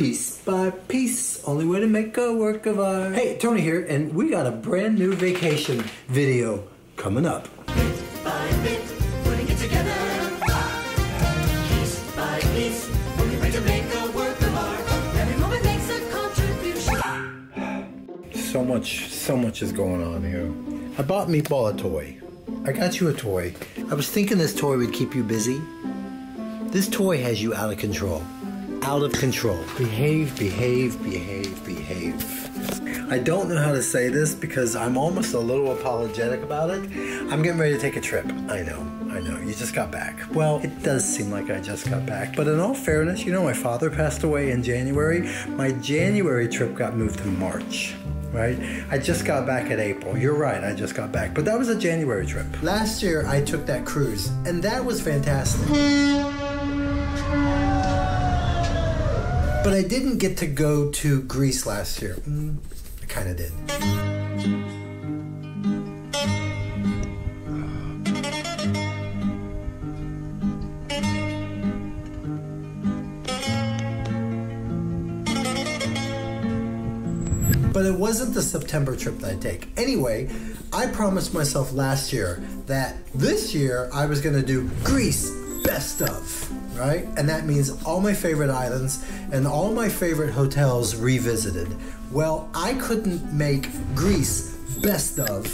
Piece by piece, only way to make a work of art. Hey, Tony here, and we got a brand new vacation video coming up. Bit by bit, putting it together. Piece by piece, only way to make a work of art. Every moment makes a contribution. So much is going on here. I bought Meatball a toy. I got you a toy. I was thinking this toy would keep you busy. This toy has you out of control. Out of control. Behave, behave, behave, behave. I don't know how to say this because I'm almost a little apologetic about it. I'm getting ready to take a trip. I know. You just got back. Well, it does seem like I just got back. But in all fairness, you know, my father passed away in January. My January trip got moved to March. Right? I just got back in April. You're right, I just got back. But that was a January trip. Last year, I took that cruise, and that was fantastic. But I didn't get to go to Greece last year. I kind of did. But it wasn't the September trip that I'd take. Anyway, I promised myself last year that this year I was gonna do Greece best of, right? And that means all my favorite islands and all my favorite hotels revisited. Well, I couldn't make Greece best of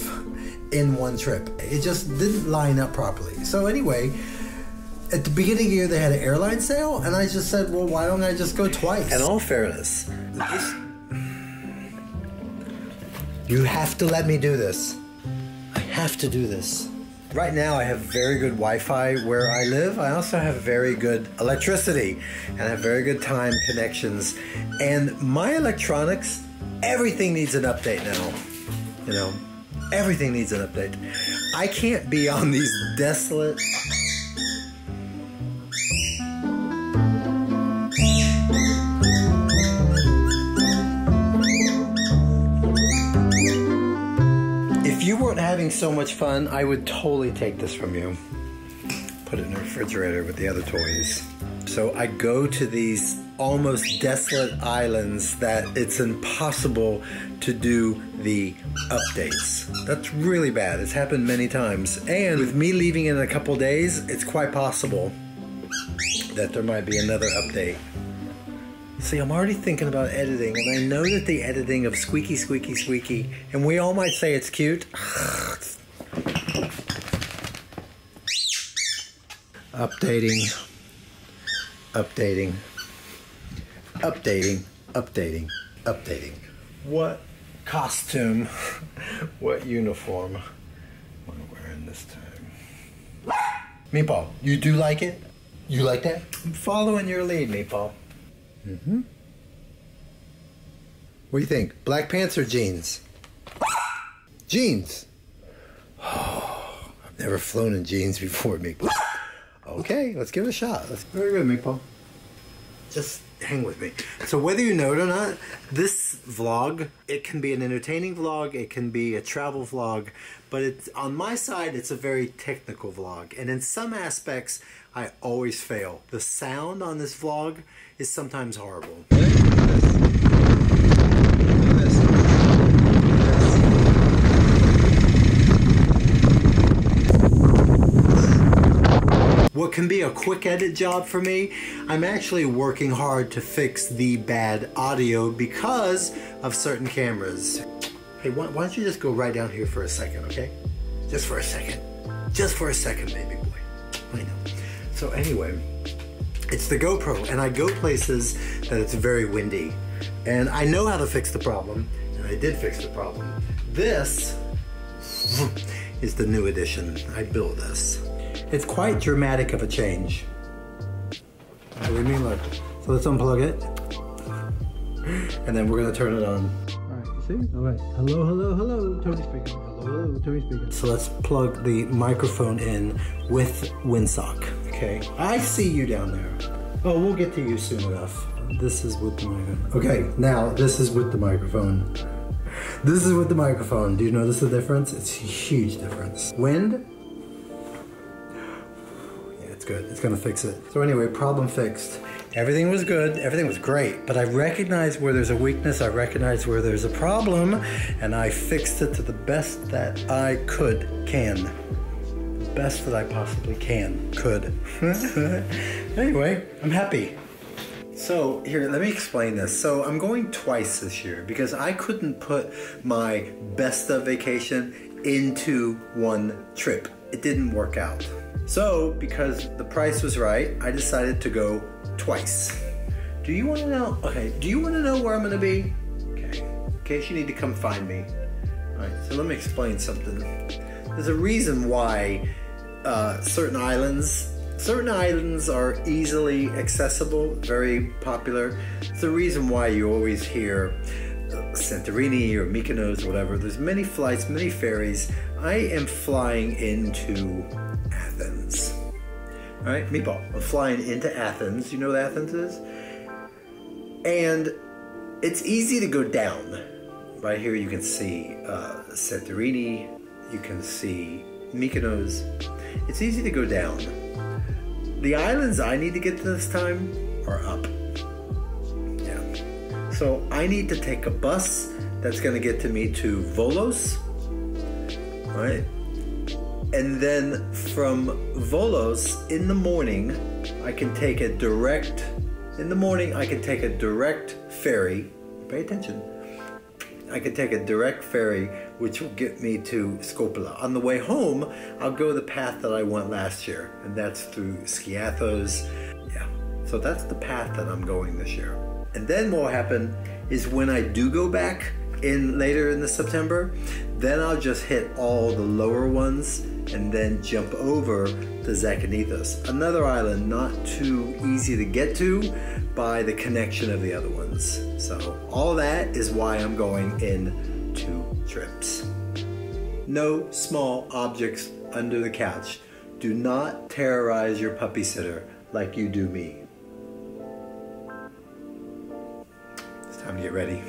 in one trip. It just didn't line up properly. So anyway, at the beginning of the year they had an airline sale, and I just said, well, why don't I just go twice? In all fairness, you have to let me do this. I have to do this. Right now I have very good Wi-Fi where I live. I also have very good electricity and I have very good time connections. And my electronics, everything needs an update now. You know, everything needs an update. I can't be on these desolate... If you weren't having so much fun, I would totally take this from you. Put it in the refrigerator with the other toys. So I go to these almost desolate islands that it's impossible to do the updates. That's really bad. It's happened many times. And with me leaving in a couple days, it's quite possible that there might be another update. See, I'm already thinking about editing, and I know that the editing of squeaky, squeaky, squeaky, and we all might say it's cute. Updating, updating, updating, updating, updating. What costume, what uniform am I wearing this time? Meatball, you do like it? You like that? I'm following your lead, Meatball. Mm-hmm. What do you think? Black pants or jeans? Jeans. Oh, I've never flown in jeans before, Meatball. Okay, let's give it a shot. Very good, Meatball. Just hang with me. So whether you know it or not, this vlog, it can be an entertaining vlog, it can be a travel vlog, but it's, on my side, it's a very technical vlog. And in some aspects, I always fail. The sound on this vlog is sometimes horrible. What can be a quick edit job for me, I'm actually working hard to fix the bad audio because of certain cameras. Hey, why don't you just go right down here for a second, okay? Just for a second. Just for a second, baby boy. I know. So anyway, it's the GoPro, and I go places that it's very windy. And I know how to fix the problem, and I did fix the problem. This is the new edition. I built this. It's quite dramatic of a change. What do you mean, look? So let's unplug it. And then we're gonna turn it on. All right, you see? All right. Hello, hello, hello. Tony speaking. Hello, hello, Tony speaking. So let's plug the microphone in with windsock, okay? I see you down there. Oh, we'll get to you soon enough. This is with the microphone. Okay, now this is with the microphone. This is with the microphone. Do you notice the difference? It's a huge difference. Wind. Yeah, it's good. It's gonna fix it. So anyway, problem fixed. Everything was good, everything was great, but I recognized where there's a weakness, I recognized where there's a problem, and I fixed it to the best that I can. The best that I possibly could. Anyway, I'm happy. So here, let me explain this. So I'm going twice this year because I couldn't put my best of vacation into one trip. It didn't work out. So because the price was right, I decided to go twice. Do you want to know? Okay, do you want to know where I'm going to be? Okay, in case you need to come find me. All right, so let me explain something. There's a reason why certain islands are easily accessible, very popular. It's the reason why you always hear Santorini or Mykonos or whatever. There's many flights, many ferries. I am flying into Athens. All right, Meatball, I'm flying into Athens. You know what Athens is? And it's easy to go down. Right here you can see Santorini, you can see Mykonos. It's easy to go down. The islands I need to get to this time are up. Yeah. So I need to take a bus that's going to get to me to Volos. Right? And then from Volos in the morning, I can take a direct ferry. Pay attention. I can take a direct ferry, which will get me to Skopje. On the way home, I'll go the path that I went last year, and that's through Skiathos. Yeah, so that's the path that I'm going this year. And then what will happen is when I do go back later in the September, then I'll just hit all the lower ones and then jump over to Zakynthos, another island not too easy to get to by the connection of the other ones. So all that is why I'm going in 2 trips. No small objects under the couch. Do not terrorize your puppy sitter like you do me. It's time to get ready.